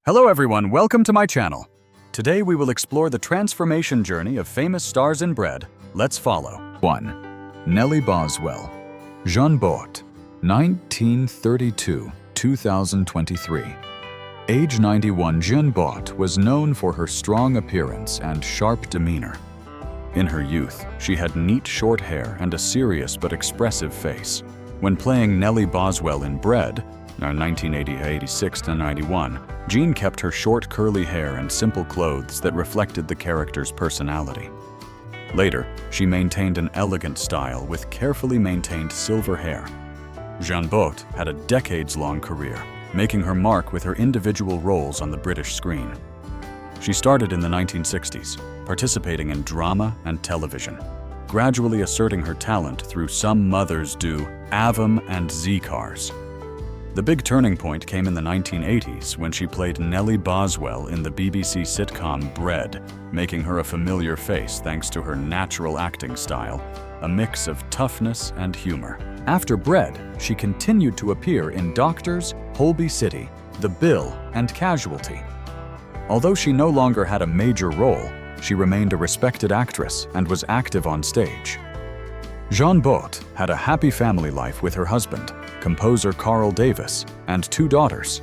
Hello everyone, welcome to my channel. Today we will explore the transformation journey of famous stars in bread. Let's follow. 1. Nellie Boswell. Jean Boht, 1932-2023. Age 91, Jean Boht was known for her strong appearance and sharp demeanor. In her youth, she had neat short hair and a serious but expressive face. When playing Nellie Boswell in Bread, 1986-91, Jean kept her short curly hair and simple clothes that reflected the character's personality. Later, she maintained an elegant style with carefully maintained silver hair. Jean Boht had a decades-long career, making her mark with her individual roles on the British screen. She started in the 1960s, participating in drama and television, gradually asserting her talent through Some Mothers Do, Avum, and Z-Cars. The big turning point came in the 1980s when she played Nellie Boswell in the BBC sitcom Bread, making her a familiar face thanks to her natural acting style, a mix of toughness and humor. After Bread, she continued to appear in Doctors, Holby City, The Bill, and Casualty. Although she no longer had a major role, she remained a respected actress and was active on stage. Jean Boht had a happy family life with her husband, composer Carl Davis, and 2 daughters.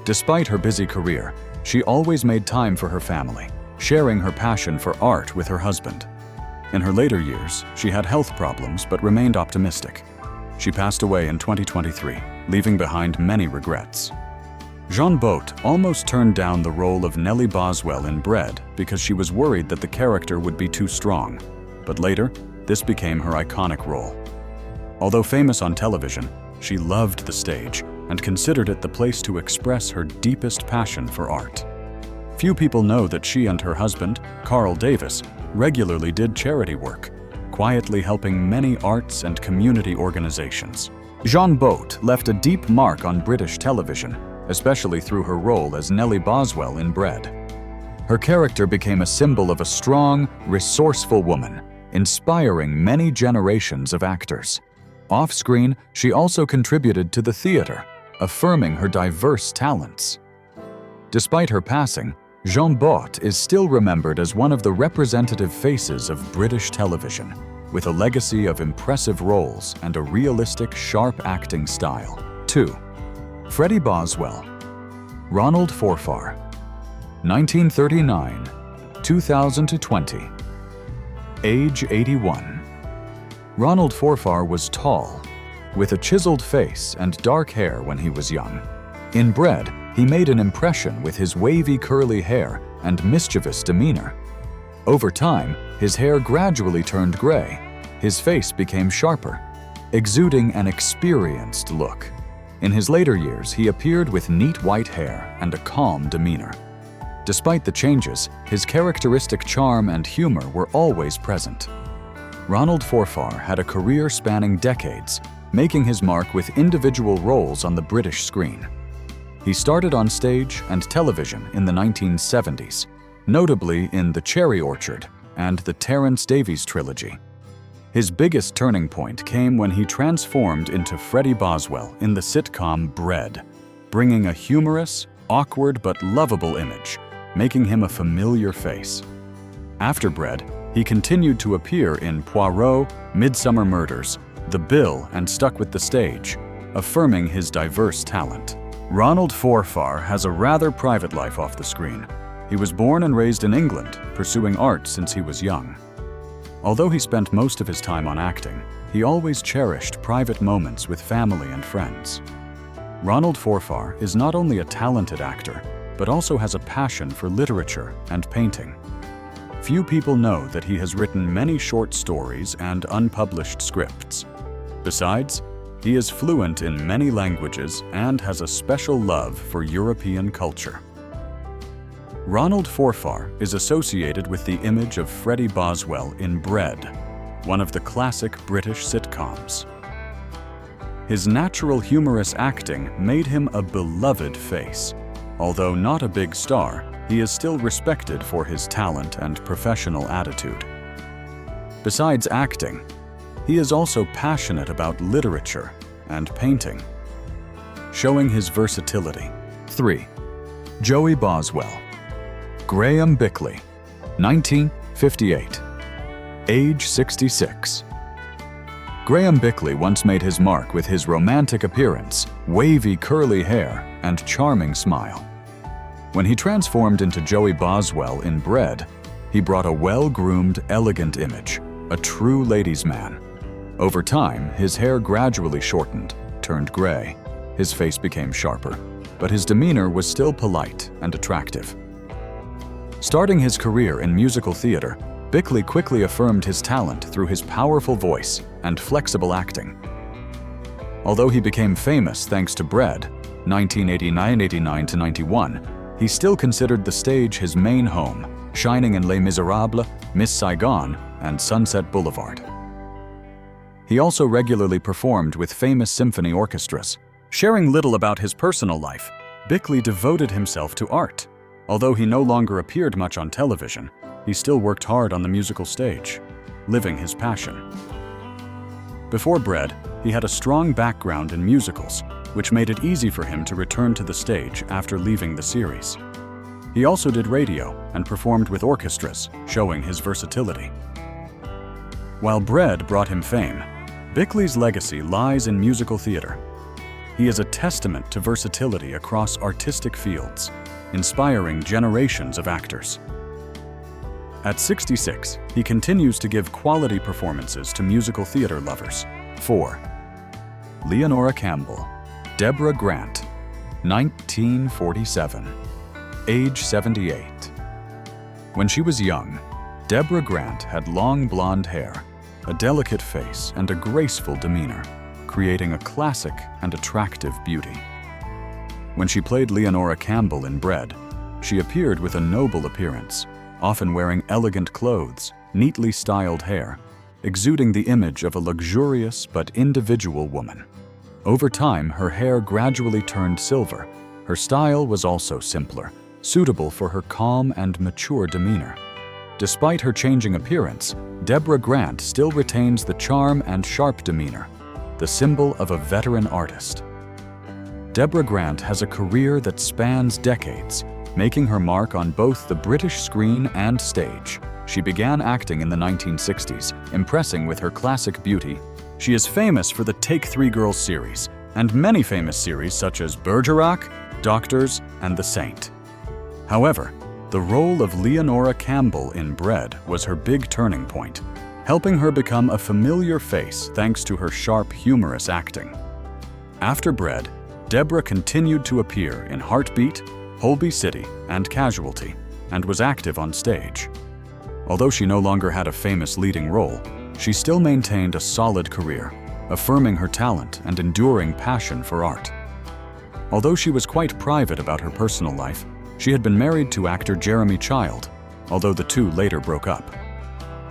Despite her busy career, she always made time for her family, sharing her passion for art with her husband. In her later years, she had health problems but remained optimistic. She passed away in 2023, leaving behind many regrets. Jean Boht almost turned down the role of Nellie Boswell in Bread because she was worried that the character would be too strong, but later, this became her iconic role. Although famous on television, she loved the stage and considered it the place to express her deepest passion for art. Few people know that she and her husband, Carl Davis, regularly did charity work, quietly helping many arts and community organizations. Jean Boht left a deep mark on British television, especially through her role as Nellie Boswell in Bread. Her character became a symbol of a strong, resourceful woman, inspiring many generations of actors. Off-screen, she also contributed to the theater, affirming her diverse talents. Despite her passing, Jean Boht is still remembered as one of the representative faces of British television, with a legacy of impressive roles and a realistic, sharp acting style. 2. Freddie Boswell. Ronald Forfar. 1939-2020. Age 81. Ronald Forfar was tall, with a chiseled face and dark hair when he was young. In Bread, he made an impression with his wavy curly hair and mischievous demeanor. Over time, his hair gradually turned gray. His face became sharper, exuding an experienced look. In his later years, he appeared with neat white hair and a calm demeanor. Despite the changes, his characteristic charm and humor were always present. Ronald Forfar had a career spanning decades, making his mark with individual roles on the British screen. He started on stage and television in the 1970s, notably in The Cherry Orchard and the Terence Davies trilogy. His biggest turning point came when he transformed into Freddie Boswell in the sitcom Bread, bringing a humorous, awkward but lovable image, making him a familiar face. After Bread, he continued to appear in Poirot, Midsummer Murders, The Bill, and Stuck with the Stage, affirming his diverse talent. Ronald Forfar has a rather private life off the screen. He was born and raised in England, pursuing art since he was young. Although he spent most of his time on acting, he always cherished private moments with family and friends. Ronald Forfar is not only a talented actor, but also has a passion for literature and painting. Few people know that he has written many short stories and unpublished scripts. Besides, he is fluent in many languages and has a special love for European culture. Ronald Forfar is associated with the image of Freddie Boswell in Bread, one of the classic British sitcoms. His natural humorous acting made him a beloved face. Although not a big star, he is still respected for his talent and professional attitude. Besides acting, he is also passionate about literature and painting, showing his versatility. 3. Joey Boswell. Graham Bickley, 1958. Age 66. Graham Bickley once made his mark with his romantic appearance, wavy curly hair, and charming smile. When he transformed into Joey Boswell in Bread, he brought a well-groomed, elegant image, a true ladies' man. Over time, his hair gradually shortened, turned gray. His face became sharper, but his demeanor was still polite and attractive. Starting his career in musical theater, Bickley quickly affirmed his talent through his powerful voice and flexible acting. Although he became famous thanks to Bread, 1989 to 91, he still considered the stage his main home, shining in Les Miserables, Miss Saigon, and Sunset Boulevard. He also regularly performed with famous symphony orchestras. Sharing little about his personal life, Bickley devoted himself to art. Although he no longer appeared much on television, he still worked hard on the musical stage, living his passion. Before Bread, he had a strong background in musicals, which made it easy for him to return to the stage after leaving the series. He also did radio and performed with orchestras, showing his versatility. While Bread brought him fame, Bickley's legacy lies in musical theater. He is a testament to versatility across artistic fields, inspiring generations of actors. At 66, he continues to give quality performances to musical theater lovers. 4. Leonora Campbell. Deborah Grant, 1947. Age 78. When she was young, Deborah Grant had long blonde hair, a delicate face, and a graceful demeanor, creating a classic and attractive beauty. When she played Leonora Campbell in Bread, she appeared with a noble appearance, often wearing elegant clothes, neatly styled hair, exuding the image of a luxurious but individual woman. Over time, her hair gradually turned silver. Her style was also simpler, suitable for her calm and mature demeanor. Despite her changing appearance, Deborah Grant still retains the charm and sharp demeanor, the symbol of a veteran artist. Deborah Grant has a career that spans decades, making her mark on both the British screen and stage. She began acting in the 1960s, impressing with her classic beauty. She is famous for the Take 3 Girls series, and many famous series such as Bergerac, Doctors, and The Saint. However, the role of Leonora Campbell in Bread was her big turning point, helping her become a familiar face thanks to her sharp, humorous acting. After Bread, Deborah continued to appear in Heartbeat, Holby City, and Casualty, and was active on stage. Although she no longer had a famous leading role, she still maintained a solid career, affirming her talent and enduring passion for art. Although she was quite private about her personal life, she had been married to actor Jeremy Child, although the two later broke up.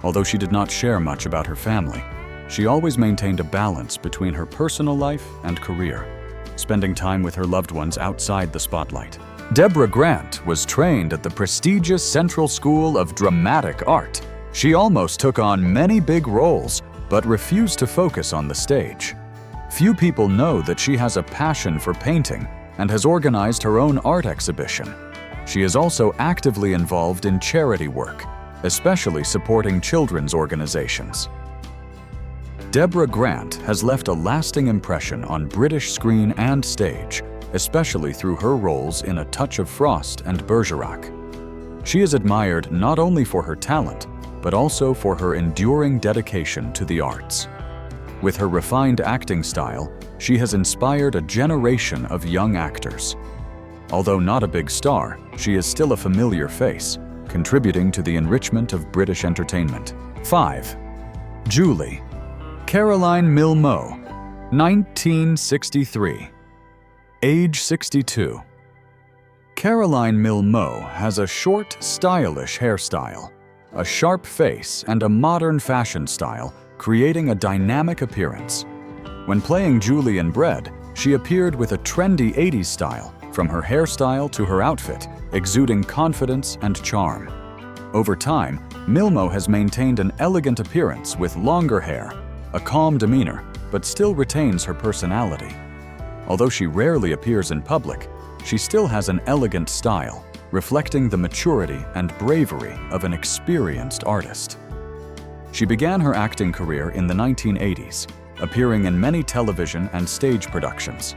Although she did not share much about her family, she always maintained a balance between her personal life and career, spending time with her loved ones outside the spotlight. Deborah Grant was trained at the prestigious Central School of Dramatic Art. She almost took on many big roles, but refused to focus on the stage. Few people know that she has a passion for painting and has organized her own art exhibition. She is also actively involved in charity work, especially supporting children's organizations. Deborah Grant has left a lasting impression on British screen and stage, especially through her roles in A Touch of Frost and Bergerac. She is admired not only for her talent, but also for her enduring dedication to the arts. With her refined acting style, she has inspired a generation of young actors. Although not a big star, she is still a familiar face, contributing to the enrichment of British entertainment. 5. Julie. Caroline Milmoe, 1963. Age 62. Caroline Milmoe has a short, stylish hairstyle, a sharp face, and a modern fashion style, creating a dynamic appearance. When playing Julie in Bread, she appeared with a trendy 80s style, from her hairstyle to her outfit, exuding confidence and charm. Over time, Milmoe has maintained an elegant appearance with longer hair, a calm demeanor, but still retains her personality. Although she rarely appears in public, she still has an elegant style, reflecting the maturity and bravery of an experienced artist. She began her acting career in the 1980s, appearing in many television and stage productions.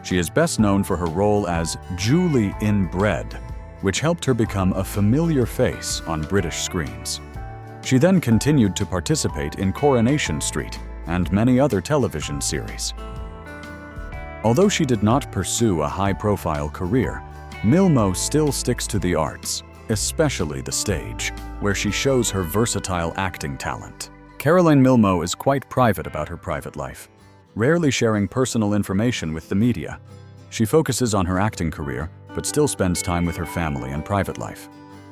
She is best known for her role as Julie in Bread, which helped her become a familiar face on British screens. She then continued to participate in Coronation Street and many other television series. Although she did not pursue a high-profile career, Milmoe still sticks to the arts, especially the stage, where she shows her versatile acting talent. Caroline Milmoe is quite private about her private life, rarely sharing personal information with the media. She focuses on her acting career, but still spends time with her family and private life.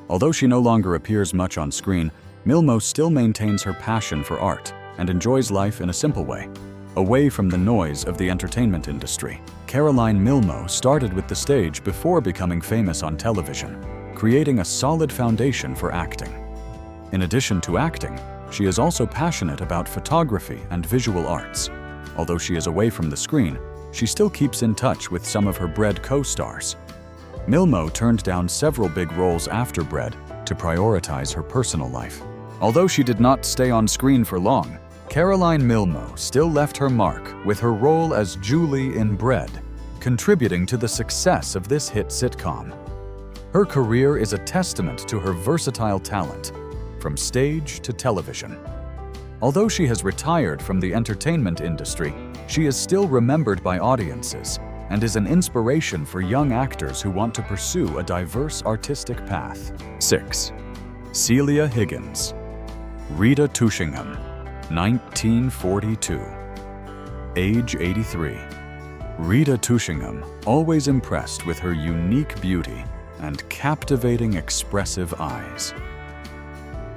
Although she no longer appears much on screen, Milmoe still maintains her passion for art and enjoys life in a simple way, away from the noise of the entertainment industry. Caroline Milmoe started with the stage before becoming famous on television, creating a solid foundation for acting. In addition to acting, she is also passionate about photography and visual arts. Although she is away from the screen, she still keeps in touch with some of her Bread co-stars. Milmoe turned down several big roles after Bread to prioritize her personal life. Although she did not stay on screen for long, Caroline Milmoe still left her mark with her role as Julie in Bread, contributing to the success of this hit sitcom. Her career is a testament to her versatile talent, from stage to television. Although she has retired from the entertainment industry, she is still remembered by audiences and is an inspiration for young actors who want to pursue a diverse artistic path. 6. Celia Higgins. Rita Tushingham, 1942. Age 83. Rita Tushingham, always impressed with her unique beauty and captivating expressive eyes.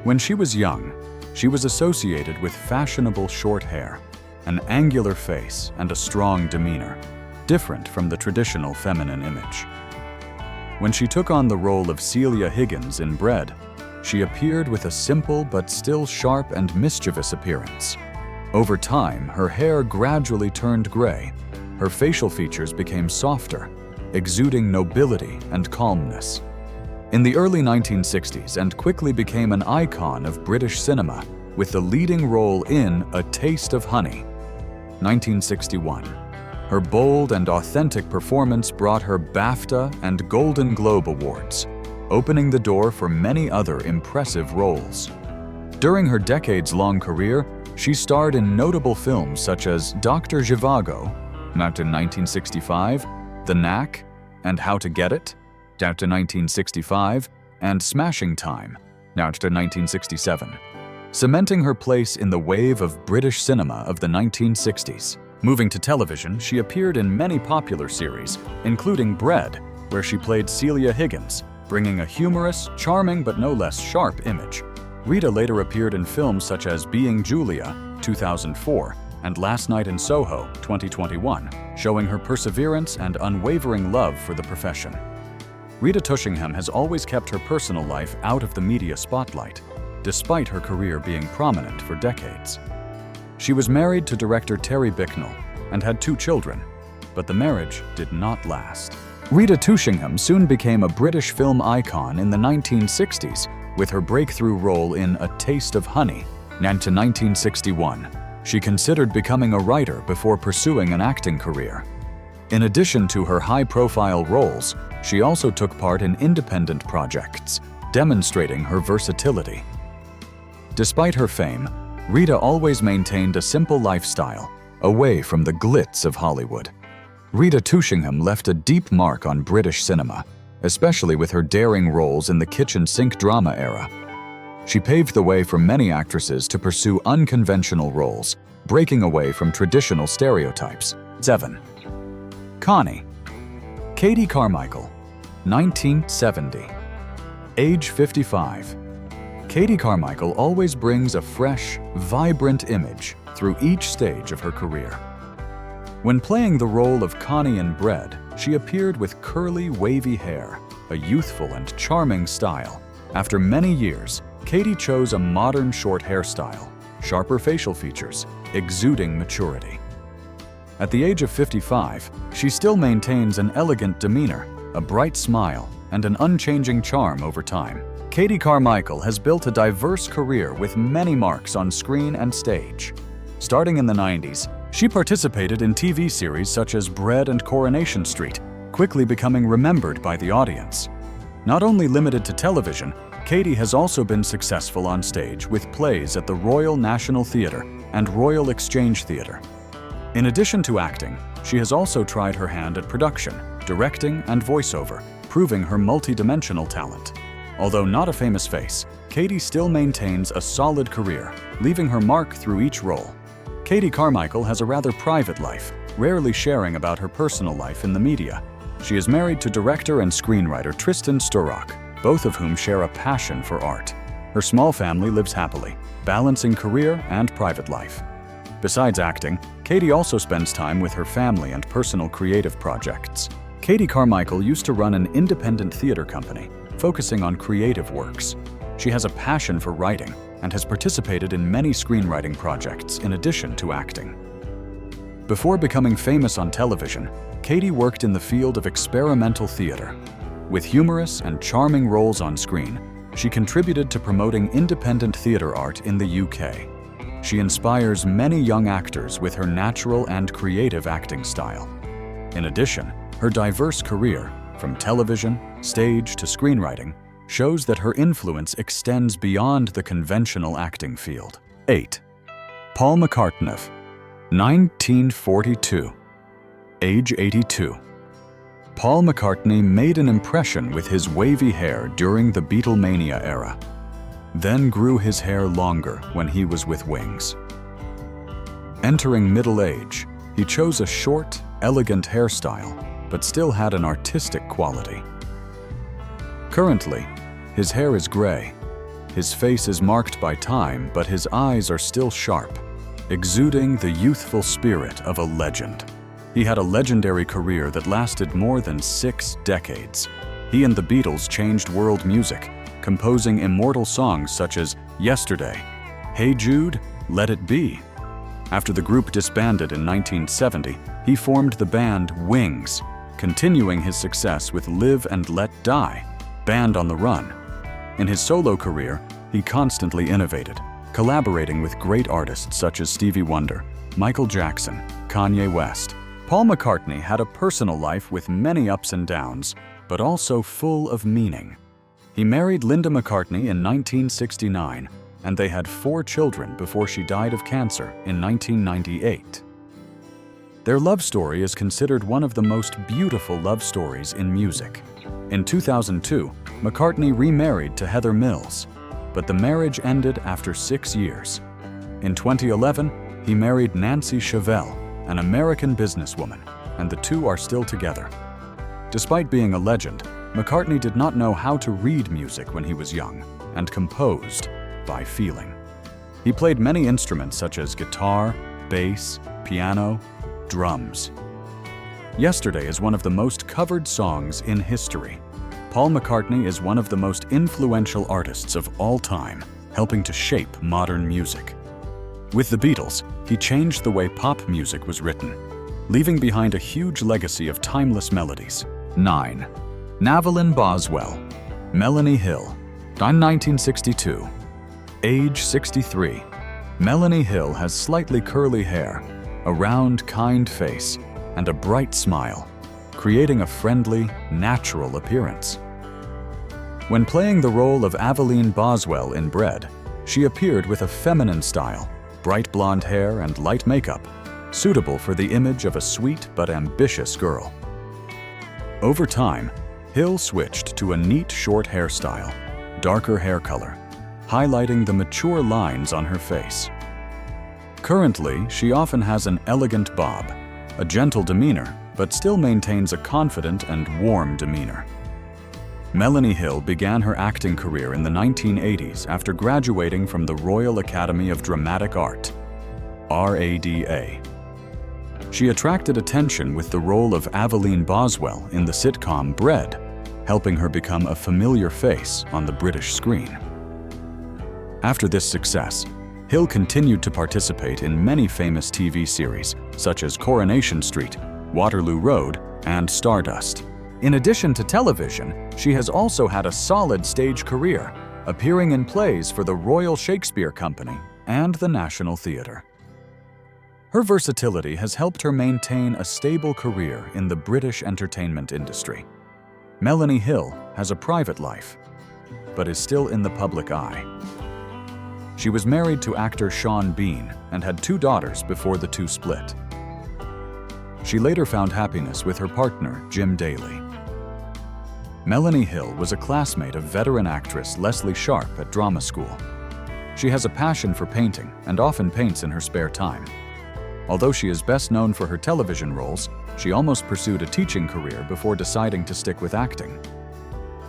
When she was young, she was associated with fashionable short hair, an angular face, and a strong demeanor, different from the traditional feminine image. When she took on the role of Celia Higgins in Bread, she appeared with a simple but still sharp and mischievous appearance. Over time, her hair gradually turned gray. Her facial features became softer, exuding nobility and calmness. In the early 1960s, and quickly became an icon of British cinema with the leading role in A Taste of Honey, 1961. Her bold and authentic performance brought her BAFTA and Golden Globe Awards, opening the door for many other impressive roles. During her decades-long career, she starred in notable films such as Dr. Zhivago, out in 1965, The Knack, and How to Get It, out in 1965, and Smashing Time, out in 1967, cementing her place in the wave of British cinema of the 1960s. Moving to television, she appeared in many popular series, including Bread, where she played Celia Higgins, bringing a humorous, charming, but no less sharp image. Rita later appeared in films such as Being Julia, 2004, and Last Night in Soho, 2021, showing her perseverance and unwavering love for the profession. Rita Tushingham has always kept her personal life out of the media spotlight, despite her career being prominent for decades. She was married to director Terry Bicknell and had 2 children, but the marriage did not last. Rita Tushingham soon became a British film icon in the 1960s with her breakthrough role in A Taste of Honey, and to 1961. She considered becoming a writer before pursuing an acting career. In addition to her high-profile roles, she also took part in independent projects, demonstrating her versatility. Despite her fame, Rita always maintained a simple lifestyle, away from the glitz of Hollywood. Rita Tushingham left a deep mark on British cinema, especially with her daring roles in the kitchen sink drama era. She paved the way for many actresses to pursue unconventional roles, breaking away from traditional stereotypes. 7. Connie. Katy Carmichael, 1970. Age 55. Katy Carmichael always brings a fresh, vibrant image through each stage of her career. When playing the role of Connie in Bread, she appeared with curly, wavy hair, a youthful and charming style. After many years, Katy chose a modern short hairstyle, sharper facial features, exuding maturity. At the age of 55, she still maintains an elegant demeanor, a bright smile, and an unchanging charm over time. Katy Carmichael has built a diverse career with many marks on screen and stage. Starting in the 90s, she participated in TV series such as Bread and Coronation Street, quickly becoming remembered by the audience. Not only limited to television, Katy has also been successful on stage with plays at the Royal National Theatre and Royal Exchange Theatre. In addition to acting, she has also tried her hand at production, directing, and voiceover, proving her multi-dimensional talent. Although not a famous face, Katy still maintains a solid career, leaving her mark through each role. Katy Carmichael has a rather private life, rarely sharing about her personal life in the media. She is married to director and screenwriter Tristan Sturrock, both of whom share a passion for art. Her small family lives happily, balancing career and private life. Besides acting, Katy also spends time with her family and personal creative projects. Katy Carmichael used to run an independent theater company, focusing on creative works. She has a passion for writing and has participated in many screenwriting projects in addition to acting. Before becoming famous on television, Katy worked in the field of experimental theater. With humorous and charming roles on screen, she contributed to promoting independent theater art in the UK. She inspires many young actors with her natural and creative acting style. In addition, her diverse career, from television, stage to screenwriting, shows that her influence extends beyond the conventional acting field. 8. Paul McCartnev, 1942. Age 82. Paul McCartney made an impression with his wavy hair during the Beatlemania era, then grew his hair longer when he was with Wings. Entering middle age, he chose a short, elegant hairstyle, but still had an artistic quality. Currently, his hair is gray. His face is marked by time, but his eyes are still sharp, exuding the youthful spirit of a legend. He had a legendary career that lasted more than 6 decades. He and the Beatles changed world music, composing immortal songs such as Yesterday, Hey Jude, Let It Be. After the group disbanded in 1970, he formed the band Wings, continuing his success with Live and Let Die, Band on the Run. In his solo career, he constantly innovated, collaborating with great artists such as Stevie Wonder, Michael Jackson, Kanye West. Paul McCartney had a personal life with many ups and downs, but also full of meaning. He married Linda McCartney in 1969, and they had 4 children before she died of cancer in 1998. Their love story is considered one of the most beautiful love stories in music. In 2002, McCartney remarried to Heather Mills, but the marriage ended after 6 years. In 2011, he married Nancy Chevelle, an American businesswoman, and the two are still together. Despite being a legend, McCartney did not know how to read music when he was young, and composed by feeling. He played many instruments such as guitar, bass, piano, drums. Yesterday is one of the most covered songs in history. Paul McCartney is one of the most influential artists of all time, helping to shape modern music. With the Beatles, he changed the way pop music was written, leaving behind a huge legacy of timeless melodies. 9. Aveline Boswell, Melanie Hill, 1962. Age 63. Melanie Hill has slightly curly hair, a round, kind face, and a bright smile, creating a friendly, natural appearance. When playing the role of Aveline Boswell in Bread, she appeared with a feminine style, bright blonde hair and light makeup, suitable for the image of a sweet but ambitious girl. Over time, Hill switched to a neat short hairstyle, darker hair color, highlighting the mature lines on her face. Currently, she often has an elegant bob, a gentle demeanor, but still maintains a confident and warm demeanor. Melanie Hill began her acting career in the 1980s after graduating from the Royal Academy of Dramatic Art, RADA. She attracted attention with the role of Aveline Boswell in the sitcom Bread, helping her become a familiar face on the British screen. After this success, Hill continued to participate in many famous TV series, such as Coronation Street, Waterloo Road, and Stardust. In addition to television, she has also had a solid stage career, appearing in plays for the Royal Shakespeare Company and the National Theatre. Her versatility has helped her maintain a stable career in the British entertainment industry. Melanie Hill has a private life, but is still in the public eye. She was married to actor Sean Bean and had 2 daughters before the two split. She later found happiness with her partner, Jim Daly. Melanie Hill was a classmate of veteran actress Leslie Sharp at drama school. She has a passion for painting and often paints in her spare time. Although she is best known for her television roles, she almost pursued a teaching career before deciding to stick with acting.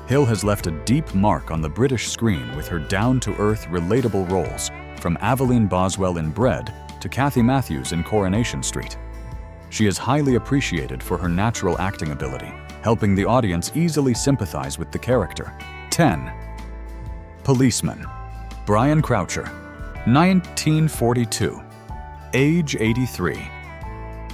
Hill has left a deep mark on the British screen with her down-to-earth, relatable roles, from Aveline Boswell in Bread to Kathy Matthews in Coronation Street. She is highly appreciated for her natural acting ability, helping the audience easily sympathize with the character. 10. Policeman. Brian Croucher, 1942. Age 83.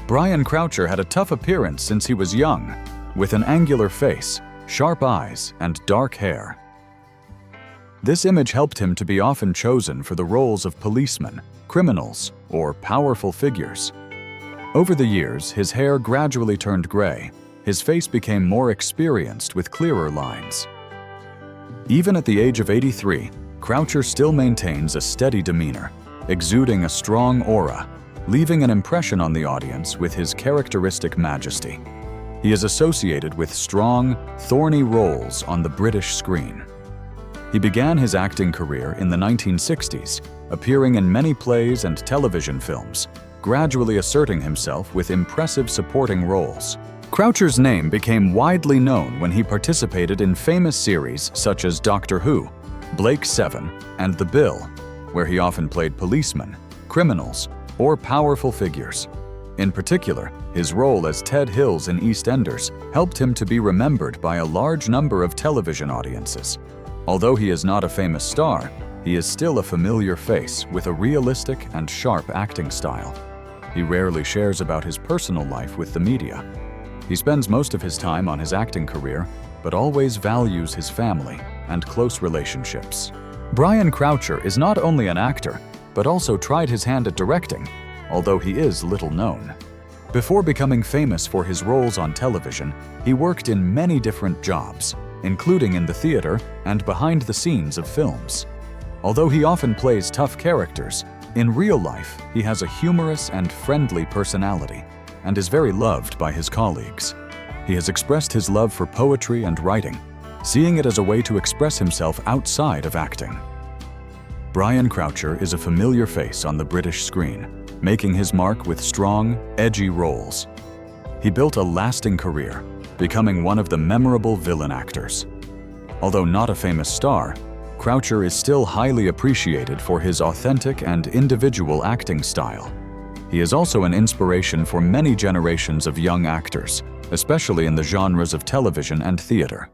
Brian Croucher had a tough appearance since he was young, with an angular face, sharp eyes, and dark hair. This image helped him to be often chosen for the roles of policemen, criminals, or powerful figures. Over the years, his hair gradually turned gray. His face became more experienced with clearer lines. Even at the age of 83, Croucher still maintains a steady demeanor, exuding a strong aura, leaving an impression on the audience with his characteristic majesty. He is associated with strong, thorny roles on the British screen. He began his acting career in the 1960s, appearing in many plays and television films, gradually asserting himself with impressive supporting roles. Croucher's name became widely known when he participated in famous series such as Doctor Who, Blake 7, and The Bill, where he often played policemen, criminals, or powerful figures. In particular, his role as Ted Hills in EastEnders helped him to be remembered by a large number of television audiences. Although he is not a famous star, he is still a familiar face with a realistic and sharp acting style. He rarely shares about his personal life with the media. He spends most of his time on his acting career, but always values his family and close relationships. Brian Croucher is not only an actor, but also tried his hand at directing, although he is little known. Before becoming famous for his roles on television, he worked in many different jobs, including in the theater and behind the scenes of films. Although he often plays tough characters, in real life he has a humorous and friendly personality and is very loved by his colleagues. He has expressed his love for poetry and writing, seeing it as a way to express himself outside of acting. Brian Croucher is a familiar face on the British screen, making his mark with strong, edgy roles. He built a lasting career, becoming one of the memorable villain actors. Although not a famous star, Croucher is still highly appreciated for his authentic and individual acting style. He is also an inspiration for many generations of young actors, especially in the genres of television and theater.